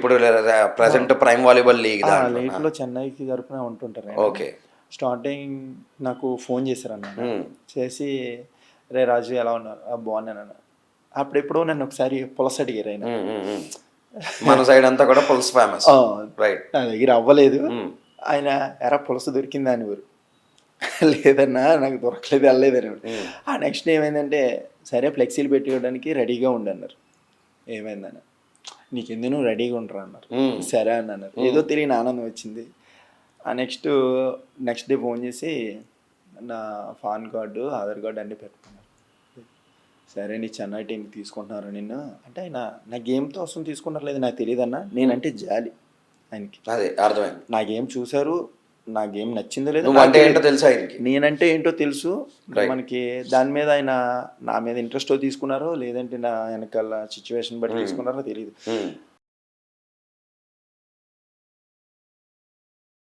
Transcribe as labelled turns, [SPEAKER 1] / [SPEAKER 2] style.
[SPEAKER 1] ఇప్పుడు present prime volleyball league దాంట్లోనా?
[SPEAKER 2] లీగ్లో చెన్నైకి తరపున ఉంటుంటారు ఆయన.
[SPEAKER 1] ఓకే.
[SPEAKER 2] స్టార్టింగ్ నాకు ఫోన్ చేశారన్నమాట. చేసి రే రాజు ఎలా ఉన్నారు? బాగున్నానన్న. అప్పుడెప్పుడో నన్ను ఒకసారి పులస అడిగారు ఆయన.
[SPEAKER 1] మన సైడ్ అంతా కూడా పుల్స్ ఫేమస్. రైట్.
[SPEAKER 2] నా దగ్గర అవ్వలేదు. ఆయన ఎరా పులస దొరికిందా అని ఊరు. లేదన్నా నాకు దొరకలేదు, వెళ్ళలేదని. ఆ నెక్స్ట్ ఏమైందంటే సరే ఫ్లెక్సీలు పెట్టుకోవడానికి రెడీగా ఉండన్నారు. ఏమైందన్న నీకెందుకు నువ్వు రెడీగా ఉండరా అన్నారు. సరే అని అన్నారు. ఏదో తెలియని ఆనందం వచ్చింది. ఆ నెక్స్ట్ డే ఫోన్ చేసి నా పాన్ కార్డు, ఆధార్ కార్డు అన్నీ పెట్టుకున్నారు. సరే నీ చెన్నై టీంకి తీసుకుంటున్నారు నిన్ను అంటే ఆయన నా గేమ్తో వస్తుంది తీసుకుంటారు లేదు నాకు తెలియదు అన్న. నేనంటే జాలి ఆయనకి.
[SPEAKER 1] అదే అర్థమైంది.
[SPEAKER 2] నా గేమ్ చూశారు, నా గేమ్ నచ్చిందో లేదో,
[SPEAKER 1] అంటే ఏంటో తెలుసు ఆయనకి,
[SPEAKER 2] నేనంటే ఏంటో తెలుసు. మనకి దాని మీద ఆయన నా మీద ఇంట్రెస్ట్ తీసుకున్నారో లేదంటే నా వెనకాల సిచ్యువేషన్ బట్టి తీసుకున్నారో తెలియదు.